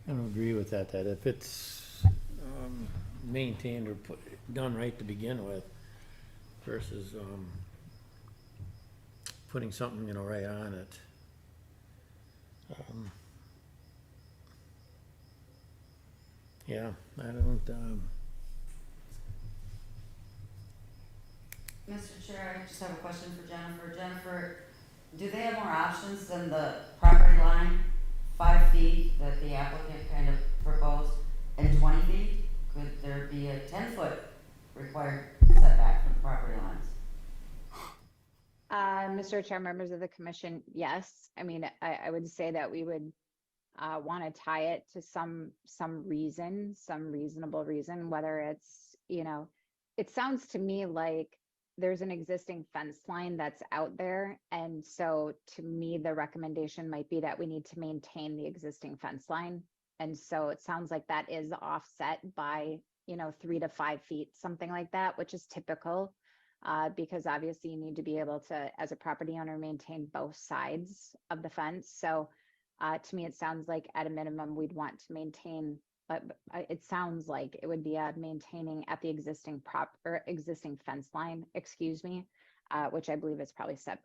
I don't agree with that if it's, maintained or done right to begin with versus, putting something, right on it. Yeah, I don't, Mr. Chair, I just have a question for Jennifer. Jennifer, do they have more options than the property line, 5 feet that the applicant kind of proposed, and 20 feet? Could there be a 10-foot required setback from the property lines? Mr. Chair, members of the commission, yes. I mean, I would say that we would want to tie it to some reason, some reasonable reason, whether it's, it sounds to me like there's an existing fence line that's out there. And so to me, the recommendation might be that we need to maintain the existing fence line. And so it sounds like that is offset by, 3 to 5 feet, something like that, which is typical. Because obviously you need to be able to, as a property owner, maintain both sides of the fence. So to me, it sounds like at a minimum, we'd want to maintain, but it sounds like it would be maintaining at the existing existing fence line, excuse me, which I believe is probably set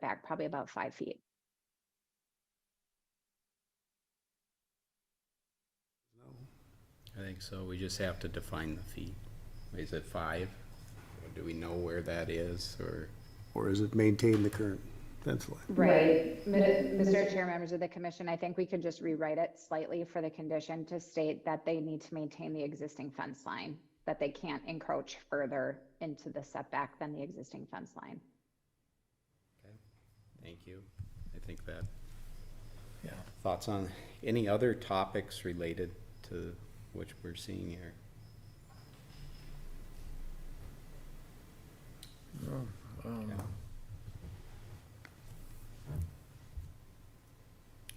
back probably about 5 feet. I think so. We just have to define the feet. Is it 5? Do we know where that is, Or is it maintain the current fence line? Right. Mr. Chair, members of the commission, I think we could just rewrite it slightly for the condition to state that they need to maintain the existing fence line, that they can't encroach further into the setback than the existing fence line. Okay, thank you. I think that. yeah. Thoughts on any other topics related to what we're seeing here?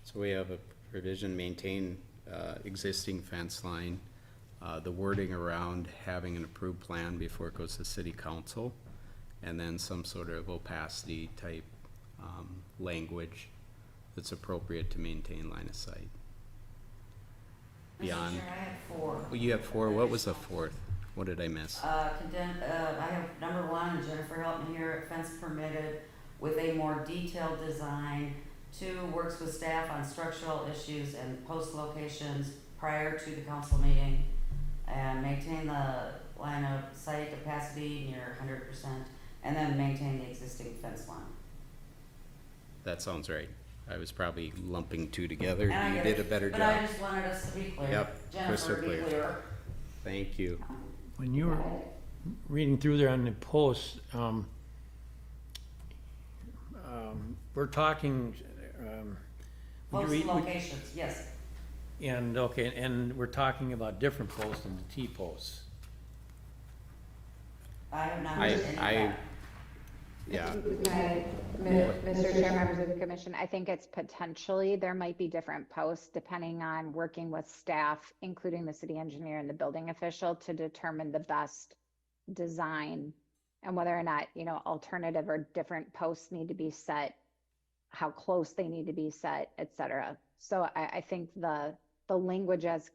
So we have a provision, maintain existing fence line, the wording around having an approved plan before it goes to city council, and then some sort of opacity type language that's appropriate to maintain line of sight. Beyond, Mr. Chair, I had 4. well, you have 4. What was the 4th? What did I miss? I have number 1, and Jennifer helped me here, fence permitted with a more detailed design. 2, works with staff on structural issues and post locations prior to the council meeting. And maintain the line of sight capacity near 100%, and then maintain the existing fence line. That sounds right. I was probably lumping 2 together. And I You get did it, a better but job. I just wanted us to be clear. Yep, Jennifer, crystal be clear. clear. Thank you. When you were reading through there on the post, we're talking, would you Post read- locations, yes. and, okay, and we're talking about different posts than the T-posts. I have not heard any of that. Yeah, Mr. Chair, members of the commission, I think it's potentially, there might be different posts depending on working with staff, including the city engineer and the building official, to determine the best design and whether or not, alternative or different posts need to be set, how close they need to be set, et cetera. So I think the language as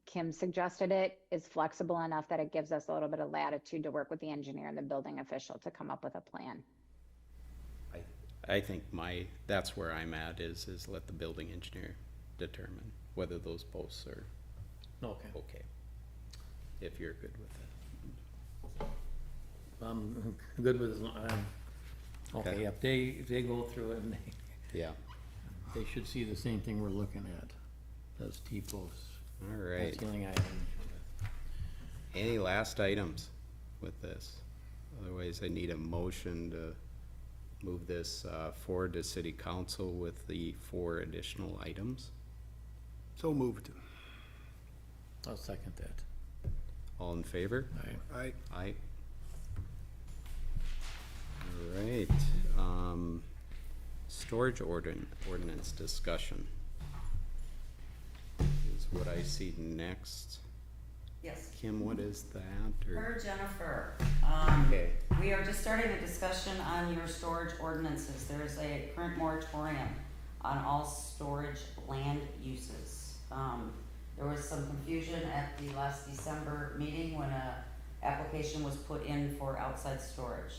Kim suggested it is flexible enough that it gives us a little bit of latitude to work with the engineer and the building official to come up with a plan. I think that's where I'm at is let the building engineer determine whether those posts are Okay. okay. If you're good with that. I'm good with, okay, Okay. if they go through it and Yeah, they should see the same thing we're looking at, those T-posts. all That's right. the only thing I have. Any last items with this? Otherwise, I need a motion to move this forward to city council with the 4 additional items. So moved. I'll second that. All in favor? Aye. Aye. All right, storage ordinance discussion is what I see next. Yes. Kim, what is that? Or- Per Jennifer, Okay, we are just starting a discussion on your storage ordinances. There is a current moratorium on all storage land uses. There was some confusion at the last December meeting when a application was put in for outside storage.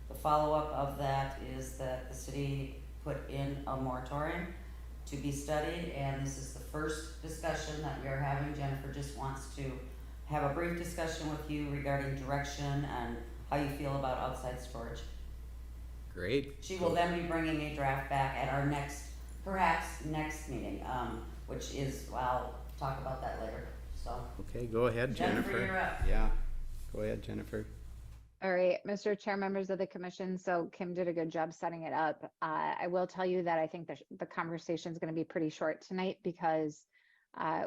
The follow-up of that is that the city put in a moratorium to be studied, and this is the first discussion that we are having. Jennifer just wants to have a brief discussion with you regarding direction and how you feel about outside storage. great. She will then be bringing a draft back at our perhaps next meeting, which is, well, I'll talk about that later, so. Okay, go ahead, Jennifer. Jennifer, you're up. Yeah, go ahead, Jennifer. All right, Mr. Chair, members of the commission. So Kim did a good job setting it up. I will tell you that I think the conversation is going to be pretty short tonight because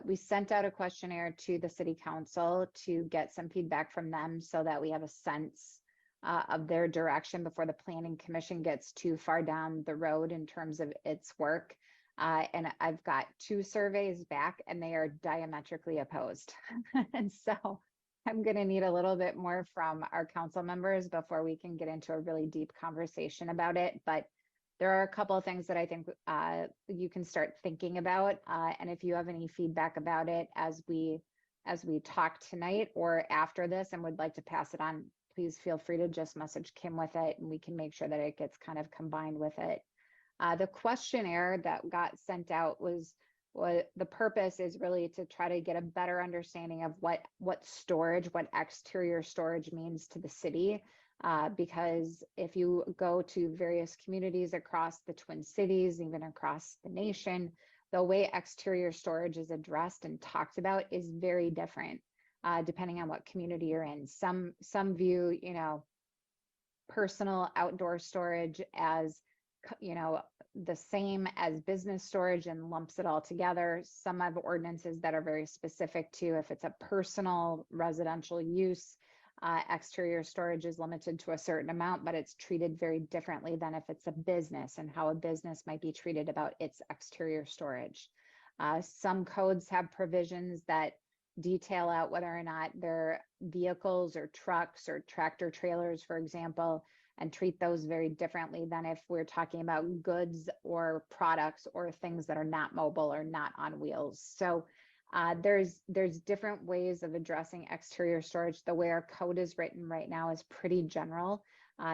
we sent out a questionnaire to the city council to get some feedback from them so that we have a sense of their direction before the planning commission gets too far down the road in terms of its work. And I've got 2 surveys back and they are diametrically opposed. And so I'm going to need a little bit more from our council members before we can get into a really deep conversation about it. But there are a couple of things that I think you can start thinking about. And if you have any feedback about it as we talk tonight or after this and would like to pass it on, please feel free to just message Kim with it and we can make sure that it gets kind of combined with it. The questionnaire that got sent out was the purpose is really to try to get a better understanding of what exterior storage means to the city. Because if you go to various communities across the Twin Cities, even across the nation, the way exterior storage is addressed and talked about is very different, depending on what community you're in. Some view, personal outdoor storage as, the same as business storage and lumps it all together. Some have ordinances that are very specific to if it's a personal residential use, exterior storage is limited to a certain amount, but it's treated very differently than if it's a business and how a business might be treated about its exterior storage. Some codes have provisions that detail out whether or not they're vehicles or trucks or tractor trailers, for example, and treat those very differently than if we're talking about goods or products or things that are not mobile or not on wheels. So there's different ways of addressing exterior storage. The way our code is written right now is pretty general.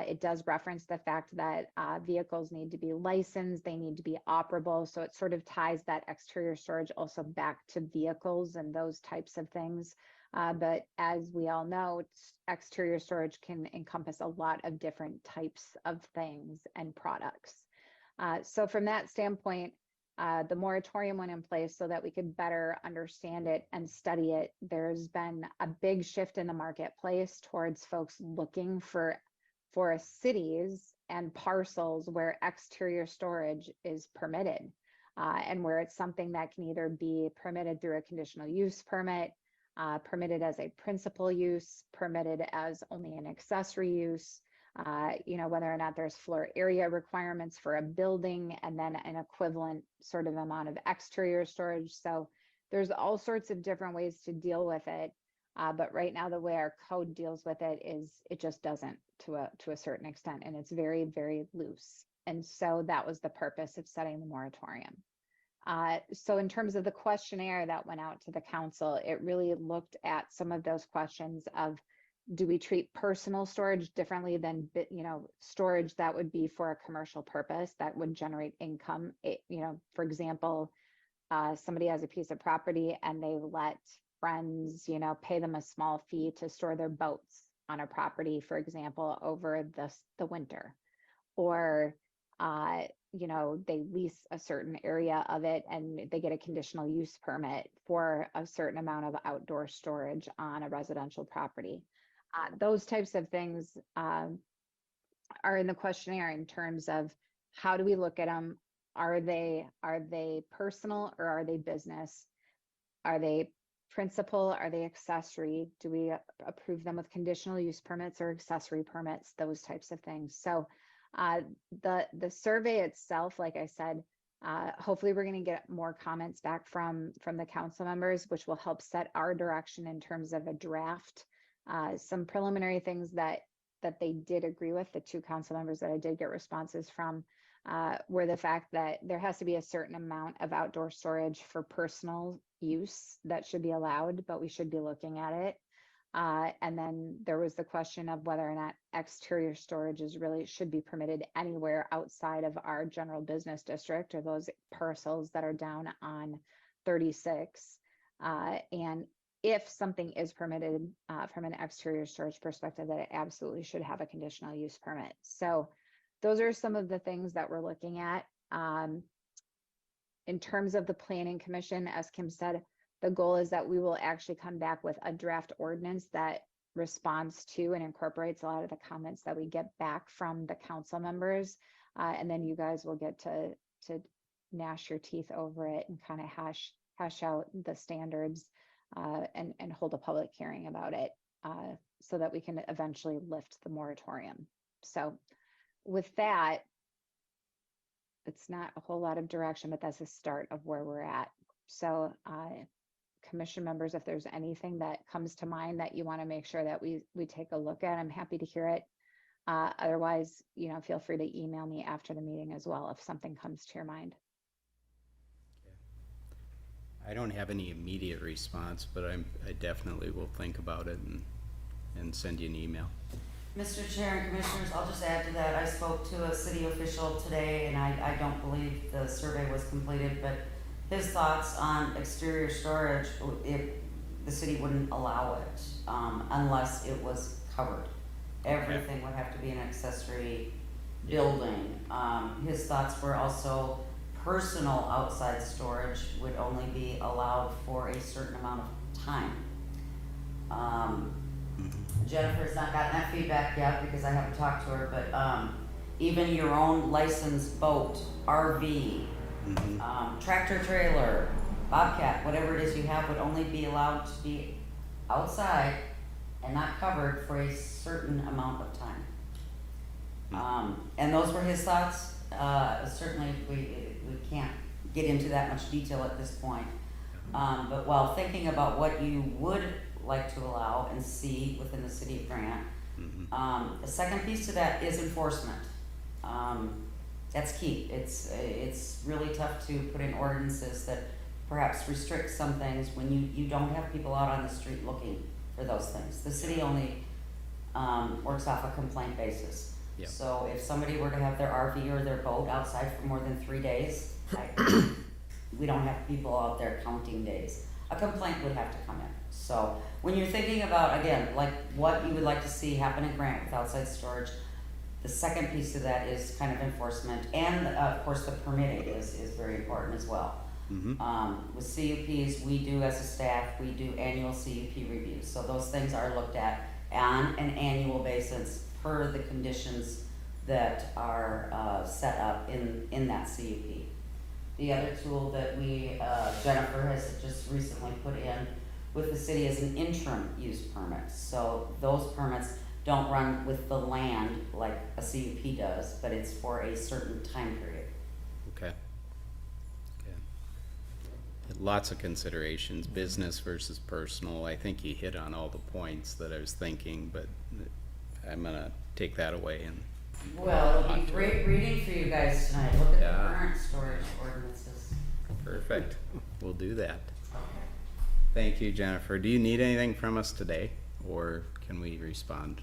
It does reference the fact that vehicles need to be licensed, they need to be operable. So it sort of ties that exterior storage also back to vehicles and those types of things. But as we all know, exterior storage can encompass a lot of different types of things and products. So from that standpoint, the moratorium went in place so that we could better understand it and study it. There's been a big shift in the marketplace towards folks looking for cities and parcels where exterior storage is permitted, and where it's something that can either be permitted through a conditional use permit, permitted as a principal use, permitted as only an accessory use, whether or not there's floor area requirements for a building and then an equivalent sort of amount of exterior storage. So there's all sorts of different ways to deal with it. But right now, the way our code deals with it is it just doesn't to a certain extent, and it's very, very loose. And so that was the purpose of setting the moratorium. So in terms of the questionnaire that went out to the council, it really looked at some of those questions of, do we treat personal storage differently than, storage that would be for a commercial purpose that would generate income? For example, somebody has a piece of property and they let friends, pay them a small fee to store their boats on a property, for example, over the winter, or they lease a certain area of it and they get a conditional use permit for a certain amount of outdoor storage on a residential property. Those types of things are in the questionnaire in terms of how do we look at them? Are they personal or are they business? Are they principal? Are they accessory? Do we approve them with conditional use permits or accessory permits? Those types of things. So the survey itself, like I said, hopefully we're going to get more comments back from the council members, which will help set our direction in terms of a draft. Some preliminary things that they did agree with, the two council members that I did get responses from, were the fact that there has to be a certain amount of outdoor storage for personal use that should be allowed, but we should be looking at it. And then there was the question of whether or not exterior storage should be permitted anywhere outside of our general business district or those parcels that are down on 36. And if something is permitted from an exterior storage perspective, that it absolutely should have a conditional use permit. So those are some of the things that we're looking at. In terms of the planning commission, as Kim said, the goal is that we will actually come back with a draft ordinance that responds to and incorporates a lot of the comments that we get back from the council members. And then you guys will get to gnash your teeth over it and kind of hash out the standards and hold a public hearing about it so that we can eventually lift the moratorium. So with that, it's not a whole lot of direction, but that's the start of where we're at. So commission members, if there's anything that comes to mind that you want to make sure that we take a look at, I'm happy to hear it. Otherwise, feel free to email me after the meeting as well if something comes to your mind. I don't have any immediate response, but I definitely will think about it and send you an email. Mr. Chair and Commissioners, I'll just add to that. I spoke to a city official today, and I don't believe the survey was completed, but his thoughts on exterior storage, the city wouldn't allow it unless it was covered. Everything would have to be an accessory building. His thoughts were also personal outside storage would only be allowed for a certain amount of time. Jennifer's not gotten that feedback yet because I haven't talked to her, but even your own licensed boat, RV, tractor trailer, bobcat, whatever it is you have would only be allowed to be outside and not covered for a certain amount of time. And those were his thoughts. Certainly we can't get into that much detail at this point. But while thinking about what you would like to allow and see within the city of Grant, the second piece to that is enforcement. That's key. It's really tough to put in ordinances that perhaps restrict some things when you don't have people out on the street looking for those things. The city only works off a complaint basis. Yep. So if somebody were to have their RV or their boat outside for more than 3 days, we don't have people out there counting days. A complaint would have to come in. So when you're thinking about, again, like what you would like to see happen in Grant with outside storage, the second piece of that is kind of enforcement, and of course the permitting is very important as well. With CUPs, we do as a staff, we do annual CUP reviews. So those things are looked at on an annual basis per the conditions that are set up in that CUP. The other tool that Jennifer has just recently put in with the city is an interim use permit. So those permits don't run with the land like a CUP does, but it's for a certain time period. Okay. Lots of considerations, business versus personal. I think you hit on all the points that I was thinking, but I'm gonna take that away and. Well, it'll be great reading for you guys tonight. Look at the current storage ordinances. Perfect. We'll do that. Okay. Thank you, Jennifer. Do you need anything from us today, or can we respond?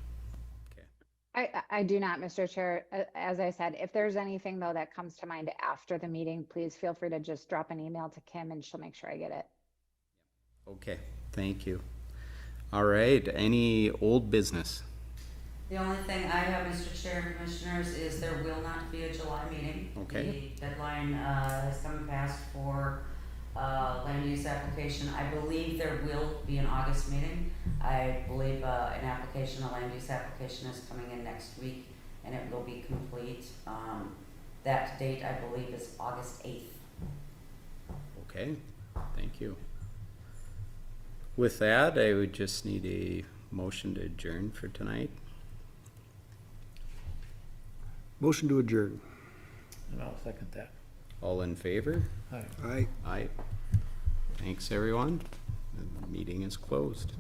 I do not, Mr. Chair. As I said, if there's anything though that comes to mind after the meeting, please feel free to just drop an email to Kim and she'll make sure I get it. Okay, thank you. All right, any old business? The only thing I have, Mr. Chair and Commissioners, is there will not be a July meeting. Okay. The deadline has come and passed for land use application. I believe there will be an August meeting. I believe a land use application is coming in next week and it will be complete. That date, I believe, is August 8th. Okay, thank you. With that, I would just need a motion to adjourn for tonight. Motion to adjourn. And I'll second that. All in favor? Aye. Aye. Aye. Thanks, everyone. The meeting is closed.